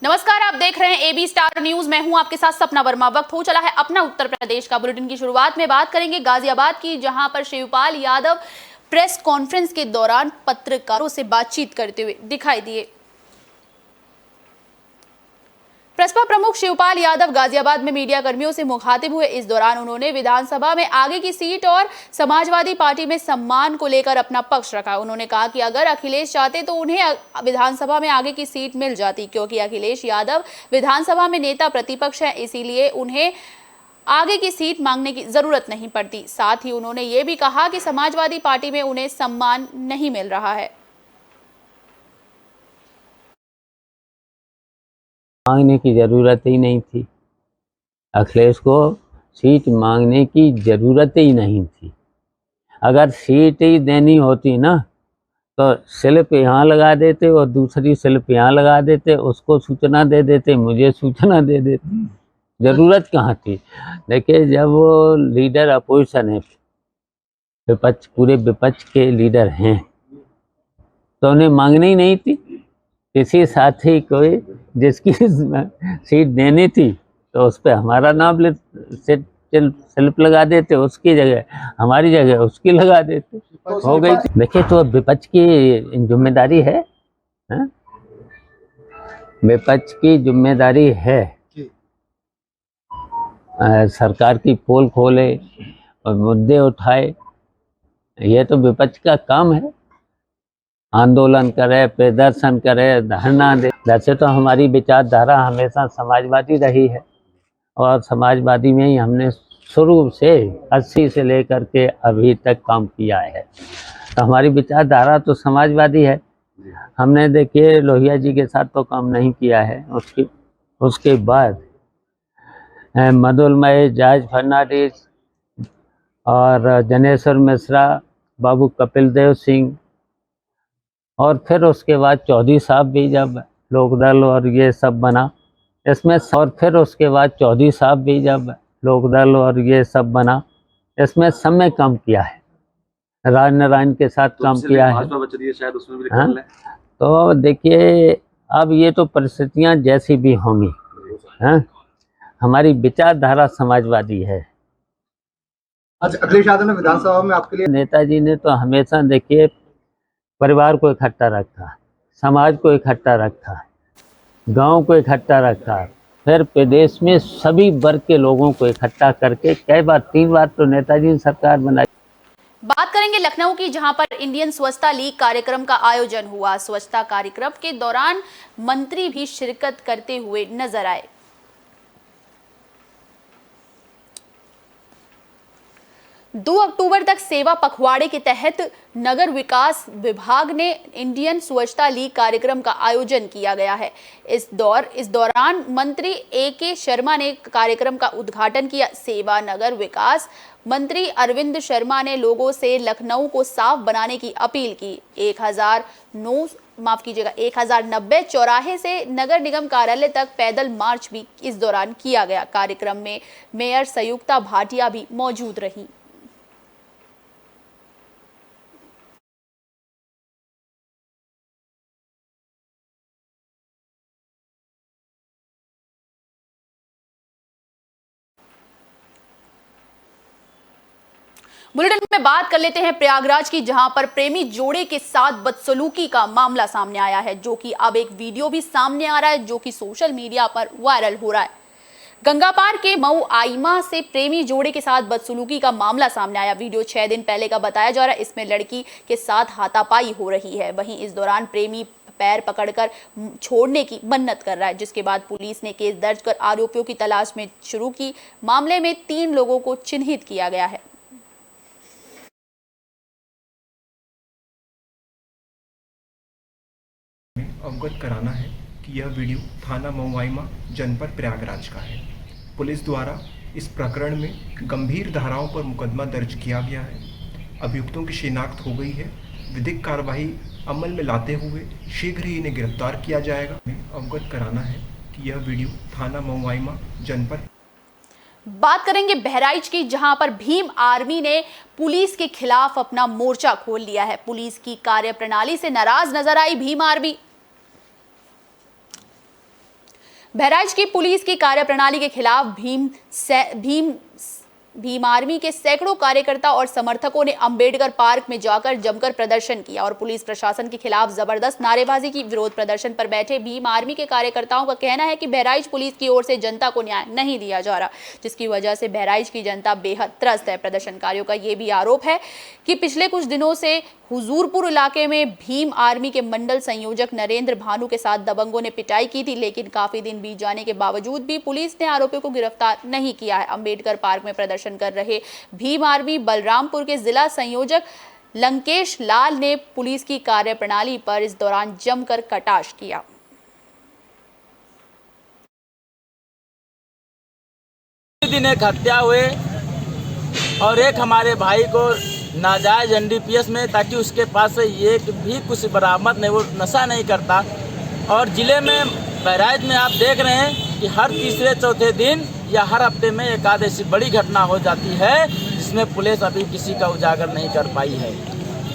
नमस्कार, आप देख रहे हैं एबी स्टार न्यूज। मैं हूं आपके साथ सपना वर्मा। वक्त हो चला है अपना उत्तर प्रदेश का। बुलेटिन की शुरुआत में बात करेंगे गाजियाबाद की, जहां पर शिवपाल यादव प्रेस कॉन्फ्रेंस के दौरान पत्रकारों से बातचीत करते हुए दिखाई दिए। प्रसपा प्रमुख शिवपाल यादव गाजियाबाद में मीडिया कर्मियों से मुखातिब हुए। इस दौरान उन्होंने विधानसभा में आगे की सीट और समाजवादी पार्टी में सम्मान को लेकर अपना पक्ष रखा। उन्होंने कहा कि अगर अखिलेश चाहते तो उन्हें विधानसभा में आगे की सीट मिल जाती, क्योंकि अखिलेश यादव विधानसभा में नेता प्रतिपक्ष है, इसीलिए उन्हें आगे की सीट मांगने की जरूरत नहीं पड़ती। साथ ही उन्होंने ये भी कहा कि समाजवादी पार्टी में उन्हें सम्मान नहीं मिल रहा है। मांगने की जरूरत ही नहीं थी। अखिलेश को सीट मांगने की जरूरत ही नहीं थी। अगर सीट ही देनी होती ना तो स्लिप यहाँ लगा देते और दूसरी स्लिप यहाँ लगा देते, उसको सूचना दे देते, मुझे सूचना दे देते। जरूरत कहाँ थी? देखिए, जब वो लीडर अपोजिशन है, विपक्ष, पूरे विपक्ष के लीडर हैं, तो उन्हें मांगनी ही नहीं थी। किसी साथी को जिसकी सीट देनी थी तो उस पर हमारा नाम स्लिप लगा देते, उसकी जगह हमारी जगह उसकी लगा देते, हो गई। देखिए, तो विपक्ष की जिम्मेदारी है, हाँ? विपक्ष की जिम्मेदारी है सरकार की पोल खोले और मुद्दे उठाए। ये तो विपक्ष का काम है। आंदोलन करे, प्रदर्शन करे, धरना दे। वैसे तो हमारी विचारधारा हमेशा समाजवादी रही है और समाजवादी में ही हमने शुरू से 80 से लेकर के अभी तक काम किया है। तो हमारी विचारधारा तो समाजवादी है। हमने देखिए लोहिया जी के साथ तो काम नहीं किया है। उसके बाद मधुलमय, जॉर्ज फर्नांडिस और जनेश्वर मिश्रा, बाबू कपिल देव सिंह, और फिर उसके बाद चौधरी साहब भी जब लोकदल और ये सब बना इसमें, और फिर उसके बाद चौधरी साहब भी जब लोकदल और ये सब बना, इसमें सब में काम किया है। राजनारायण के साथ काम किया है, शायद उसमें भी। हाँ? तो देखिए, अब ये तो परिस्थितियां जैसी भी होंगी, हाँ, हमारी विचारधारा समाजवादी है। अच्छा, अखिलेश यादव ने विधानसभा में आपके लिए, नेताजी ने तो हमेशा देखिए परिवार को इकट्ठा रखा, समाज को इकट्ठा रखा, गांव को इकट्ठा रखा, फिर प्रदेश में सभी वर्ग के लोगों को इकट्ठा करके कई बार, 3 बार तो नेताजी ने सरकार बनाई। बात करेंगे लखनऊ की, जहां पर इंडियन स्वच्छता लीग कार्यक्रम का आयोजन हुआ। स्वच्छता कार्यक्रम के दौरान मंत्री भी शिरकत करते हुए नजर आए। 2 अक्टूबर तक सेवा पखवाड़े के तहत नगर विकास विभाग ने इंडियन स्वच्छता लीग कार्यक्रम का आयोजन किया गया है। इस दौरान मंत्री AK शर्मा ने कार्यक्रम का उद्घाटन किया। सेवा नगर विकास मंत्री अरविंद शर्मा ने लोगों से लखनऊ को साफ बनाने की अपील की। 1090 चौराहे से नगर निगम कार्यालय तक पैदल मार्च भी इस दौरान किया गया। कार्यक्रम में मेयर संयुक्ता भाटिया भी मौजूद रही। बुलेटिन में बात कर लेते हैं प्रयागराज की, जहां पर प्रेमी जोड़े के साथ बदसलूकी का मामला सामने आया है, जो कि अब एक वीडियो भी सामने आ रहा है, जो कि सोशल मीडिया पर वायरल हो रहा है। गंगापार के मऊ आइमा से प्रेमी जोड़े के साथ बदसलूकी का मामला सामने आया। वीडियो 6 दिन पहले का बताया जा रहा है। इसमें लड़की के साथ हाथापाई हो रही है। वहीं इस दौरान प्रेमी पैर पकड़कर छोड़ने की मन्नत कर रहा है, जिसके बाद पुलिस ने केस दर्ज कर आरोपियों की तलाश में शुरू की। मामले में 3 लोगों को चिन्हित किया गया है। अवगत कराना है कि यह वीडियो थाना मऊआइमा जनपद प्रयागराज का है। पुलिस द्वारा इस प्रकरण में गंभीर धाराओं पर मुकदमा दर्ज किया गया है। अभियुक्तों की शिनाख्त हो गई है। विधिक कार्रवाई अमल में लाते हुए शीघ्र ही इन्हें गिरफ्तार किया जाएगा। अवगत कराना है कि यह वीडियो थाना मऊआइमा जनपद। बात करेंगे बहराइच की, जहां पर भीम आर्मी ने पुलिस के खिलाफ अपना मोर्चा खोल लिया है। पुलिस की कार्यप्रणाली से नाराज नजर आई भीम आर्मी। बहराइच की पुलिस की कार्यप्रणाली के खिलाफ भीम आर्मी के सैकड़ों कार्यकर्ता और समर्थकों ने अंबेडकर पार्क में जाकर जमकर प्रदर्शन किया और पुलिस प्रशासन के खिलाफ जबरदस्त नारेबाजी की। विरोध प्रदर्शन पर बैठे भीम आर्मी के कार्यकर्ताओं का कहना है कि बहराइच पुलिस की ओर से जनता को न्याय नहीं दिया जा रहा, जिसकी वजह से बहराइच की जनता बेहद त्रस्त है। प्रदर्शनकारियों का यह भी आरोप है कि पिछले कुछ दिनों से हुजूरपुर इलाके में भीम आर्मी के मंडल संयोजक नरेंद्र भानु के साथ दबंगों ने पिटाई की थी, लेकिन काफी दिन बीत जाने के बावजूद भी पुलिस ने आरोपियों को गिरफ्तार नहीं किया है। अंबेडकर पार्क में प्रदर्शन कर रहे भीम आर्मी बलरामपुर के जिला संयोजक लंकेश लाल ने पुलिस की कार्यप्रणाली पर इस दौरान जमकर कटाक्ष किया। दिन एक हत्या हुए और एक हमारे भाई को नाजायज एनडीपीएस में, ताकि उसके पास से एक भी कुछ बरामद नहीं, वो नशा नहीं करता। और ज़िले में बहराइच में आप देख रहे हैं कि हर तीसरे चौथे दिन या हर हफ्ते में एक आध ऐसी बड़ी घटना हो जाती है जिसमें पुलिस अभी किसी का उजागर नहीं कर पाई है।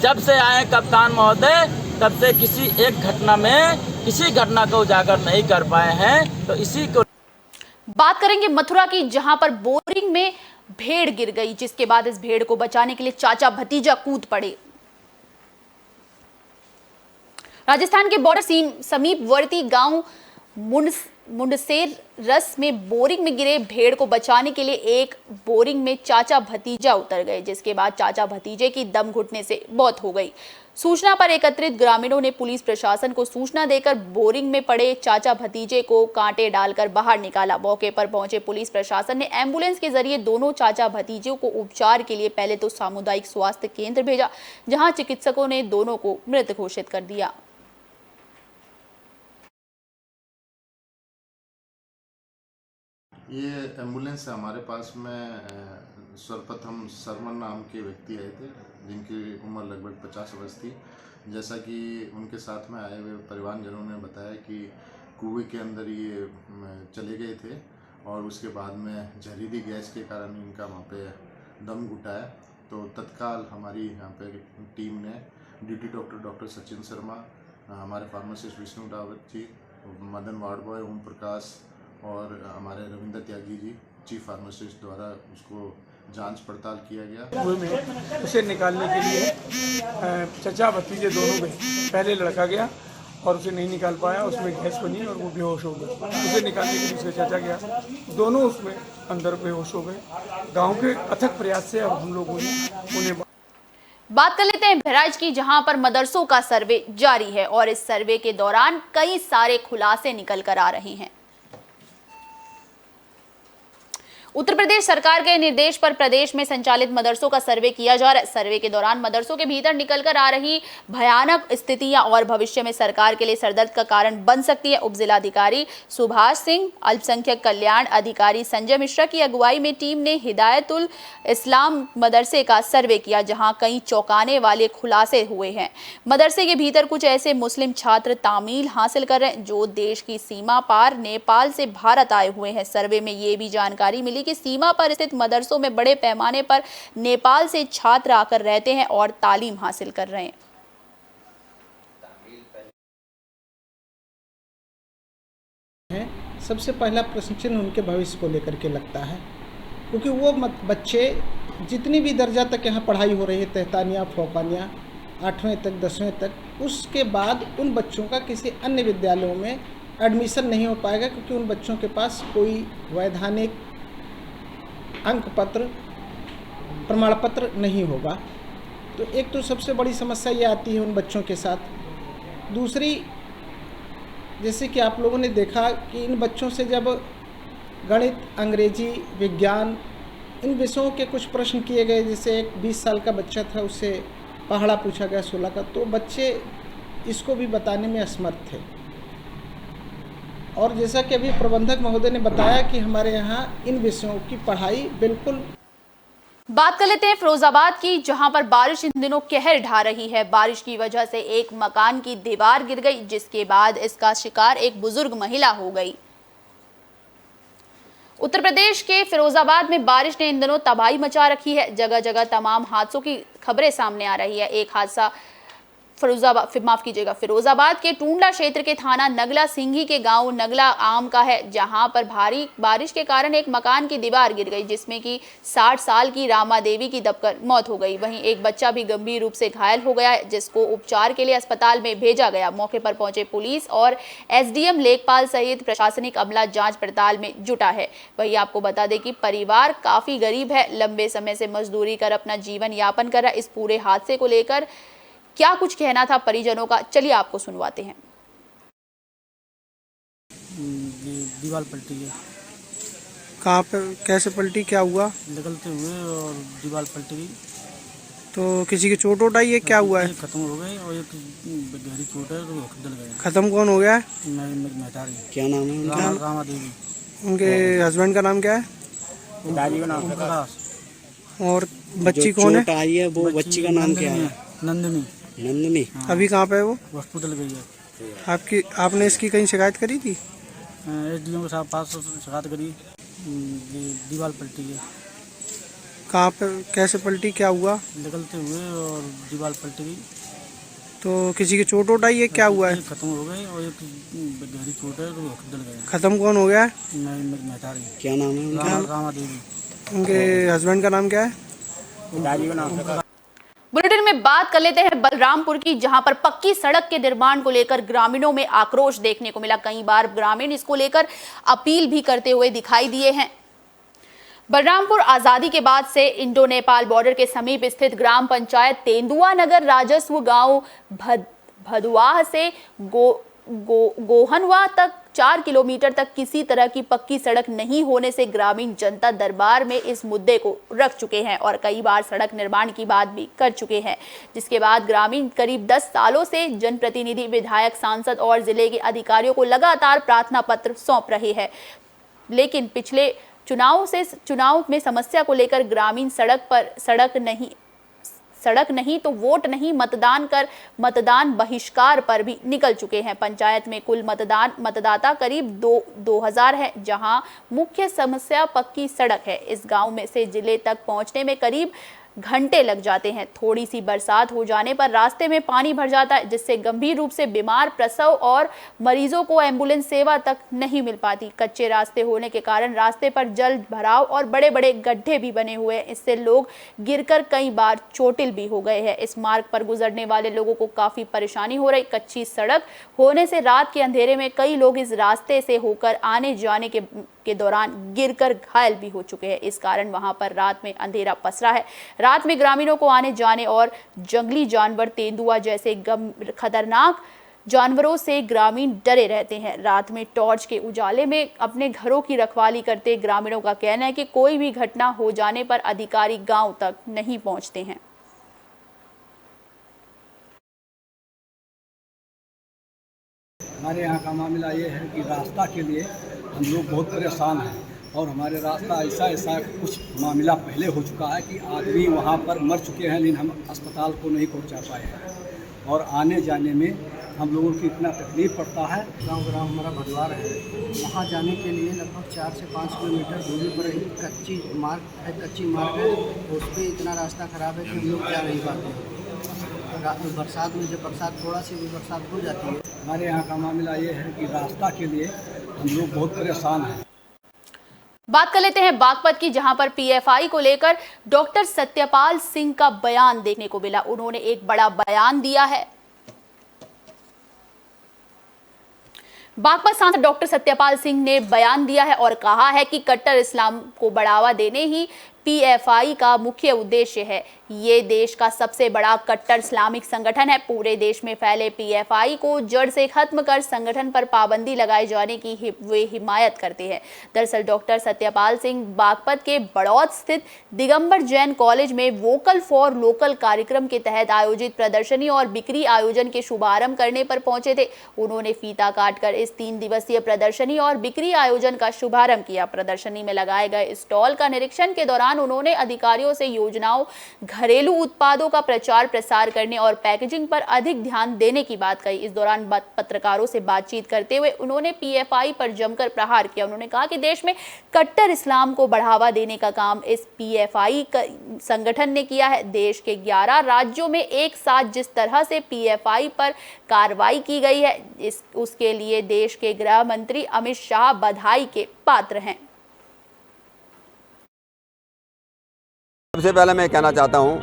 जब से आए कप्तान महोदय तब से किसी घटना का उजागर नहीं कर पाए हैं। तो इसी को बात करेंगे मथुरा की, जहां पर बोरिंग में भेड़ गिर गई, जिसके बाद इस भेड़ को बचाने के लिए चाचा भतीजा कूद पड़े। राजस्थान के बॉर्डर समीपवर्ती गांव मुंडसेर रस में बोरिंग में गिरे भेड़ को बचाने के लिए एक बोरिंग में चाचा भतीजा उतर गए, जिसके बाद चाचा भतीजे की दम घुटने से मौत हो गई। सूचना पर एकत्रित ग्रामीणों ने पुलिस प्रशासन को सूचना देकर बोरिंग में पड़े चाचा भतीजे को कांटे डालकर बाहर निकाला। मौके पर पहुंचे पुलिस प्रशासन ने एम्बुलेंस के जरिए दोनों चाचा भतीजों को उपचार के लिए पहले तो सामुदायिक स्वास्थ्य केंद्र भेजा, जहां चिकित्सकों ने दोनों को मृत घोषित कर दिया। ये एम्बुलेंस है हमारे पास में सर्वप्रथम सरमन नाम के व्यक्ति आए थे, जिनकी उम्र लगभग 50 वर्ष थी। जैसा कि उनके साथ में आए हुए परिवारजनों ने बताया कि कुएं के अंदर ये चले गए थे और उसके बाद में जहरीली गैस के कारण इनका वहाँ पे दम घुटा है। तो तत्काल हमारी यहाँ पे टीम ने ड्यूटी डॉक्टर सचिन शर्मा, हमारे फार्मासिस्ट विष्णु डावत जी, मदन वार्ड बॉय ओम प्रकाश और हमारे रविंद्र त्यागी जी चीफ फार्मासिस्ट द्वारा उसको जांच पड़ताल किया गया। कुएं में उसे निकालने के लिए चचा भतीजे दोनों गए। पहले लड़का गया और उसे नहीं निकाल पाया, उसमें गैस बनी और वो बेहोश हो गए। उसे निकालने के लिए उसका चाचा गया, दोनों उसमें अंदर बेहोश हो गए। गांव के अथक प्रयास से अब हम लोगों ने उन्हें बात कर लेते हैं बहराइच की, जहां पर मदरसों का सर्वे जारी है और इस सर्वे के दौरान कई सारे खुलासे निकल कर आ रहे हैं। उत्तर प्रदेश सरकार के निर्देश पर प्रदेश में संचालित मदरसों का सर्वे किया जा रहा है। सर्वे के दौरान मदरसों के भीतर निकलकर आ रही भयानक स्थितियां और भविष्य में सरकार के लिए सरदर्द का कारण बन सकती है। उपजिलाधिकारी सुभाष सिंह, अल्पसंख्यक कल्याण अधिकारी संजय मिश्रा की अगुवाई में टीम ने हिदायतुल इस्लाम मदरसे का सर्वे किया, जहां कई चौंकाने वाले खुलासे हुए हैं। मदरसे के भीतर कुछ ऐसे मुस्लिम छात्र तामील हासिल कर रहे हैं जो देश की सीमा पार नेपाल से भारत आए हुए हैं। सर्वे में ये भी जानकारी मिली कि सीमा पर स्थित मदरसों में बड़े पैमाने पर नेपाल से छात्र आकर रहते हैं और तालीम हासिल कर रहे हैं। सबसे पहला प्रश्न चिन्ह उनके भविष्य को लेकर के लगता है, क्योंकि वो बच्चे जितनी भी दर्जा तक यहाँ पढ़ाई हो रही है, तहतानिया फौकानिया 8वें तक 10वें तक, उसके बाद उन बच्चों का किसी अन्य विद्यालयों में एडमिशन नहीं हो पाएगा, क्योंकि उन बच्चों के पास कोई वैधानिक अंक पत्र प्रमाण पत्र नहीं होगा। तो एक तो सबसे बड़ी समस्या ये आती है उन बच्चों के साथ। दूसरी, जैसे कि आप लोगों ने देखा कि इन बच्चों से जब गणित, अंग्रेजी, विज्ञान इन विषयों के कुछ प्रश्न किए गए, जैसे एक 20 साल का बच्चा था, उससे पहाड़ा पूछा गया 16 का, तो बच्चे इसको भी बताने में असमर्थ थे। और जैसा कि अभी प्रबंधक महोदय ने बताया कि हमारे यहाँ इन विषयों की पढ़ाई बिल्कुल। बात कर लेते हैं फिरोजाबाद की, जहां पर बारिश इन दिनों कहर ढा रही है। बारिश की वजह से एक मकान की दीवार गिर गई, जिसके बाद इसका शिकार एक बुजुर्ग महिला हो गई। उत्तर प्रदेश के फिरोजाबाद में बारिश ने इन दिनों तबाही मचा रखी है। जगह जगह तमाम हादसों की खबरें सामने आ रही है। एक हादसा फिरोजाबाद के टूंडला क्षेत्र के थाना नगला सिंघी के गांव नगला आम का है, जहां पर भारी बारिश के कारण एक मकान की दीवार गिर गई, जिसमें कि 60 साल की रामा देवी की दबकर मौत हो गई। वहीं एक बच्चा भी गंभीर रूप से घायल हो गया है, जिसको उपचार के लिए अस्पताल में भेजा गया। मौके पर पहुंचे पुलिस और एसडीएम लेखपाल सहित प्रशासनिक अमला जांच पड़ताल में जुटा है। वहीं आपको बता दें कि परिवार काफी गरीब है, लंबे समय से मजदूरी कर अपना जीवन यापन कर रहा है। इस पूरे हादसे को लेकर क्या कुछ कहना था परिजनों का, चलिए आपको सुनवाते हैं। दीवार पलटी है। कहाँ पे कैसे पलटी, क्या हुआ? निकलते हुए और दीवार पलट गई। तो किसी की चोट वोट आई है, क्या हुआ है? खत्म हो गए और एक गहरी चोट है तो डल गए। खत्म कौन हो गया है? मेहतारी। क्या नाम है उनका? रामा देवी। उनके हस्बैंड का नाम क्या है? दादी का नाम प्रकाश। और बच्ची कौन है? आई है वो बच्ची का नाम क्या है? नंदिनी। नंदिनी। अभी कहाँ पे है वो? हॉस्पिटल गई है। आपने इसकी कहीं शिकायत करी थी? एसडीएम के साथ पास शिकायत करी। दीवार पलटी है। कहाँ पे कैसे पलटी, क्या हुआ? निकलते हुए और दीवार पलट गई। तो किसी की चोट वोट आई है, क्या हुआ है? खत्म हो गए और एक गहरी चोट है तो डल गए। खत्म कौन हो गया है? मेहतारी। क्या नाम है उनका? रामा देवी। उनके हस्बैंड का नाम क्या है? दादी का नाम प्रकाश। बुलेटिन में बात कर लेते हैं बलरामपुर की, जहां पर पक्की सड़क के निर्माण को लेकर ग्रामीणों में आक्रोश देखने को मिला। कई बार ग्रामीण इसको लेकर अपील भी करते हुए दिखाई दिए हैं। बलरामपुर आजादी के बाद से इंडो नेपाल बॉर्डर के समीप स्थित ग्राम पंचायत तेंदुआ नगर राजस्व गांव भदुआह से गोहनवा तक 4 किलोमीटर तक किसी तरह की पक्की सड़क नहीं होने से ग्रामीण जनता दरबार में इस मुद्दे को रख चुके हैं और कई बार सड़क निर्माण की बात भी कर चुके हैं, जिसके बाद ग्रामीण करीब 10 सालों से जनप्रतिनिधि, विधायक, सांसद और जिले के अधिकारियों को लगातार प्रार्थना पत्र सौंप रहे हैं। लेकिन पिछले चुनाव में समस्या को लेकर ग्रामीण सड़क नहीं तो वोट नहीं, मतदान बहिष्कार पर भी निकल चुके हैं। पंचायत में कुल मतदाता करीब 2000 है, जहां मुख्य समस्या पक्की सड़क है। इस गांव में से जिले तक पहुंचने में करीब घंटे लग जाते हैं। थोड़ी सी बरसात हो जाने पर रास्ते में पानी भर जाता है, जिससे गंभीर रूप से बीमार, प्रसव और मरीजों को एम्बुलेंस सेवा तक नहीं मिल पाती। कच्चे रास्ते होने के कारण रास्ते पर जल भराव और बड़े बड़े गड्ढे भी बने हुए हैं। इससे लोग गिरकर कई बार चोटिल भी हो गए हैं। इस मार्ग पर गुजरने वाले लोगों को काफी परेशानी हो रही। कच्ची सड़क होने से रात के अंधेरे में कई लोग इस रास्ते से होकर आने जाने के दौरान गिरकर घायल भी हो चुके हैं। इस कारण वहां पर रात में अंधेरा पसरा है। रात में ग्रामीणों को आने जाने और जंगली जानवर, तेंदुआ जैसे खतरनाक जानवरों से ग्रामीण डरे रहते हैं। रात में टॉर्च के उजाले में अपने घरों की रखवाली करते ग्रामीणों का कहना है कि कोई भी घटना हो जाने पर अधिकारी गांव तक नहीं पहुंचते हैं। हमारे यहाँ का मामला ये है कि रास्ता के लिए हम लोग बहुत परेशान हैं और हमारे रास्ता ऐसा कुछ मामला पहले हो चुका है कि आदमी वहाँ पर मर चुके हैं, लेकिन हम अस्पताल को नहीं पहुँचा पाए हैं और आने जाने में हम लोगों को इतना तकलीफ पड़ता है। गांव हमारा भदवार है, वहाँ जाने के लिए लगभग 4 से 5 किलोमीटर दूरी पर ही कच्ची मार्ग है। उस पर इतना रास्ता ख़राब है कि हम लोग जा नहीं पाते हैं। बरसात में जब थोड़ा सी भी बरसात हो जाती है। हमारे यहाँ का मामला ये है कि रास्ता के लिए हम लोग बहुत परेशान हैं। बात कर लेते हैं बागपत की, जहां पर पीएफआई को लेकर डॉक्टर सत्यपाल सिंह का बयान देखने को मिला। उन्होंने एक बड़ा बयान दिया है। बागपत सांसद डॉक्टर सत्यपाल सिंह ने बयान दिया है और कहा है कि कट्टर इस्लाम को बढ़ावा देने ही पीएफआई का मुख्य उद्देश्य है। ये देश का सबसे बड़ा कट्टर इस्लामिक संगठन है। पूरे देश में फैले पीएफआई को जड़ से खत्म कर संगठन पर पाबंदी लगाए जाने की वे हिमायत करते हैं। दरअसल डॉक्टर सत्यपाल सिंह बागपत के बड़ौद स्थित दिगंबर जैन कॉलेज में वोकल फॉर लोकल कार्यक्रम के तहत आयोजित प्रदर्शनी और बिक्री आयोजन के शुभारंभ करने पर पहुंचे थे। उन्होंने फीता काटकर इस 3 दिवसीय प्रदर्शनी और बिक्री आयोजन का शुभारंभ किया। प्रदर्शनी में लगाए गए स्टॉल का निरीक्षण के दौरान दौरान उन्होंने अधिकारियों से योजनाओं, घरेलू उत्पादों का प्रचार प्रसार करने और पैकेजिंग पर अधिक ध्यान देने की बात कही। इस दौरान पत्रकारों से बातचीत करते हुए उन्होंने पीएफआई पर जमकर प्रहार किया। उन्होंने कहा कि देश में कट्टर इस्लाम को बढ़ावा देने का काम इस पीएफआई संगठन ने किया है। देश के 11 राज्यों में एक साथ जिस तरह से पीएफआई पर कार्रवाई की गई है, उसके लिए देश के गृह मंत्री अमित शाह बधाई के पात्र हैं। सबसे पहले मैं कहना चाहता हूँ,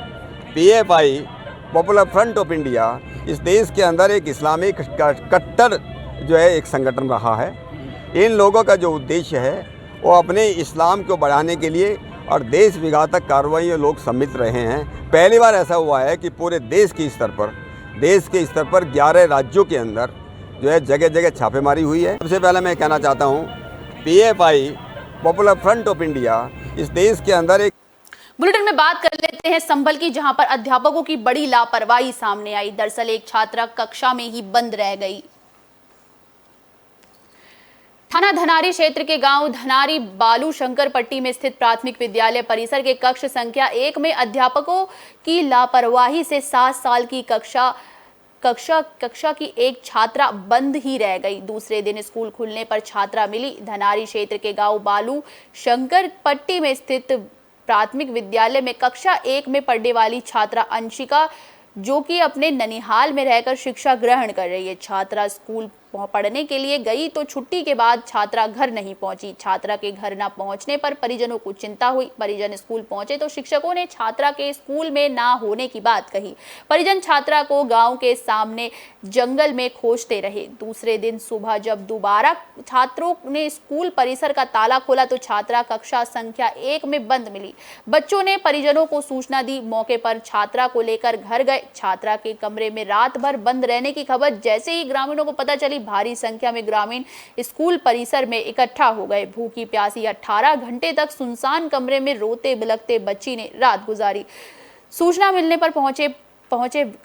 PFI popular front of India इस देश के अंदर एक इस्लामिक कट्टर जो है एक संगठन रहा है। इन लोगों का जो उद्देश्य है वो अपने इस्लाम को बढ़ाने के लिए और देश विघातक कार्रवाइयों लोग सम्मिलित रहे हैं। पहली बार ऐसा हुआ है कि पूरे देश के स्तर पर 11 राज्यों के अंदर जो है जगह जगह छापेमारी हुई है। सबसे पहले मैं कहना चाहता हूँ, PFI popular front of India इस देश के अंदर एक बुलेटिन में बात कर लेते हैं संभल की, जहां पर अध्यापकों की बड़ी लापरवाही सामने आई। दरअसल एक छात्रा कक्षा में ही बंद रह गई। थाना धनारी क्षेत्र के गांव धनारी बालू शंकर पट्टी में स्थित प्राथमिक विद्यालय परिसर के कक्ष संख्या 1 में अध्यापकों की लापरवाही से 7 साल की कक्षा की एक छात्रा बंद ही रह गई। दूसरे दिन स्कूल खुलने पर छात्रा मिली। धनारी क्षेत्र के गांव बालू शंकर पट्टी में स्थित प्राथमिक विद्यालय में कक्षा 1 में पढ़ने वाली छात्रा अंशिका, जो कि अपने ननिहाल में रहकर शिक्षा ग्रहण कर रही है। छात्रा स्कूल पढ़ने के लिए गई तो छुट्टी के बाद छात्रा घर नहीं पहुंची। छात्रा के घर न पहुंचने पर परिजनों को चिंता हुई। परिजन स्कूल पहुंचे तो शिक्षकों ने छात्रा के स्कूल में ना होने की बात कही। परिजन छात्रा को गांव के सामने जंगल में खोजते रहे। दूसरे दिन सुबह जब दोबारा छात्रों ने स्कूल परिसर का ताला खोला तो छात्रा कक्षा संख्या 1 में बंद मिली। बच्चों ने परिजनों को सूचना दी। मौके पर छात्रा को लेकर घर गए। छात्रा के कमरे में रात भर बंद रहने की खबर जैसे ही ग्रामीणों को पता चली, भारी संख्या में ग्रामीण स्कूल परिसर में इकट्ठा हो गए। भूखी प्यासी 18 घंटे तक सुनसान कमरे में रोते बिलखते बच्ची ने रात गुजारी। सूचना मिलने पर पहुंचे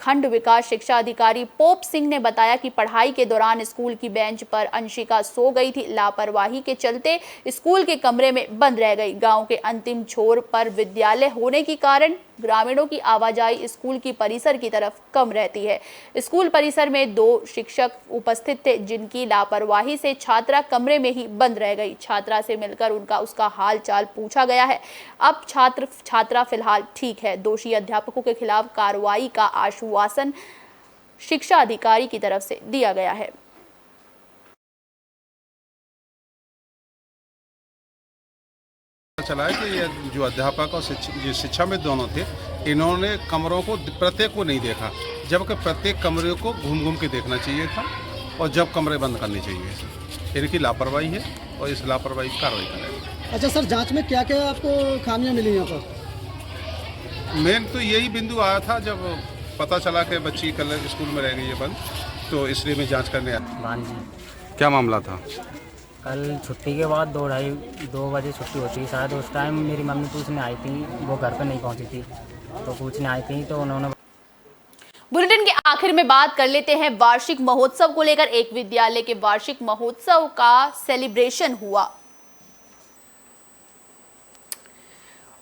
खंड विकास शिक्षा अधिकारी पोप सिंह ने बताया कि पढ़ाई के दौरान स्कूल की बेंच पर अंशिका सो गई थी। लापरवाही के चलते स्कूल के कमरे में बंद रह गई। गांव के अंतिम छोर पर विद्यालय होने के कारण ग्रामीणों की आवाजाही स्कूल की परिसर की तरफ कम रहती है। स्कूल परिसर में 2 शिक्षक उपस्थित थे, जिनकी लापरवाही से छात्रा कमरे में ही बंद रह गई। छात्रा से मिलकर उसका हाल चाल पूछा गया है। अब छात्रा फिलहाल ठीक है। दोषी अध्यापकों के खिलाफ कार्रवाई का आश्वासन शिक्षा अधिकारी की तरफ से दिया गया है। चला है कि ये जो अध्यापक और शिक्षा में दोनों थे, इन्होंने कमरों को प्रत्येक को नहीं देखा, जबकि प्रत्येक कमरे को घूम घूम के देखना चाहिए था और जब कमरे बंद करने चाहिए। इनकी लापरवाही है और इस लापरवाही की कार्रवाई करें। अच्छा सर, जांच में क्या क्या आपको खामियां मिली यहाँ पर? मेन तो यही बिंदु आया था जब पता चला कि बच्ची कल स्कूल में रह गई है बंद, तो इसलिए मैं जाँच करने आया। क्या मामला था? कल छुट्टी के बाद 2 बजे छुट्टी होती है शायद, उस टाइम मेरी मम्मी पूछने आई थी, वो घर पर नहीं पहुंची थी, तो पूछने आई थी तो उन्होंने। बुलेटिन के आखिर में बात कर लेते हैं वार्षिक महोत्सव को लेकर। एक विद्यालय के वार्षिक महोत्सव का सेलिब्रेशन हुआ।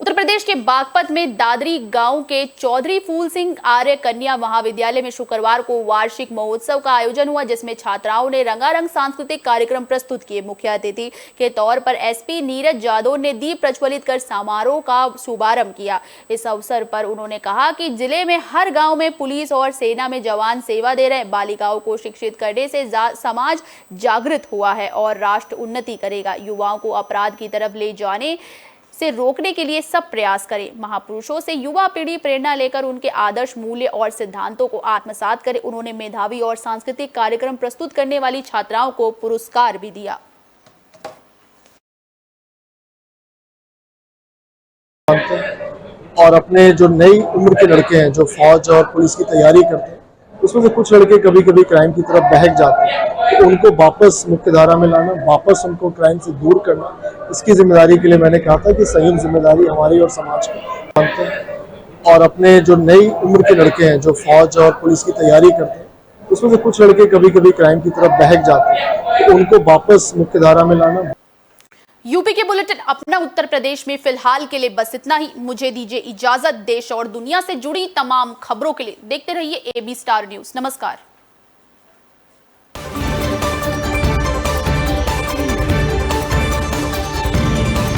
उत्तर प्रदेश के बागपत में दादरी गांव के चौधरी फूल सिंह आर्य कन्या महाविद्यालय में शुक्रवार को वार्षिक महोत्सव का आयोजन हुआ, जिसमें छात्राओं ने रंगारंग सांस्कृतिक कार्यक्रम प्रस्तुत किए। मुख्य अतिथि के तौर पर एसपी नीरज जादव ने दीप प्रज्वलित कर समारोह का शुभारंभ किया। इस अवसर पर उन्होंने कहा कि जिले में हर गाँव में पुलिस और सेना में जवान सेवा दे रहे। बालिकाओं को शिक्षित करने से समाज जागृत हुआ है और राष्ट्र उन्नति करेगा। युवाओं को अपराध की तरफ ले जाने से रोकने के लिए सब प्रयास करें। महापुरुषों से युवा पीढ़ी प्रेरणा लेकर उनके आदर्श, मूल्य और सिद्धांतों को आत्मसात करे। उन्होंने मेधावी और सांस्कृतिक कार्यक्रम प्रस्तुत करने वाली छात्राओं को पुरस्कार भी दिया। और अपने जो नई उम्र के लड़के हैं जो फौज और पुलिस की तैयारी करते हैं, उसमें से कुछ लड़के कभी कभी क्राइम की तरफ बहक जाते हैं, तो उनको वापस मुख्य धारा में लाना, वापस उनको क्राइम से दूर करना, इसकी जिम्मेदारी के लिए मैंने कहा था कि संयुक्त जिम्मेदारी हमारी और समाज की। और अपने जो नई उम्र के लड़के हैं जो फौज और पुलिस की तैयारी करते हैं, उसमें से कुछ लड़के कभी कभी क्राइम की तरफ बहक जाते हैं, तो उनको वापस मुख्य धारा में लाना। यूपी के बुलेटिन अपना उत्तर प्रदेश में फिलहाल के लिए बस इतना ही। मुझे दीजिए इजाजत। देश और दुनिया से जुड़ी तमाम खबरों के लिए देखते रहिए AB स्टार न्यूज। नमस्कार।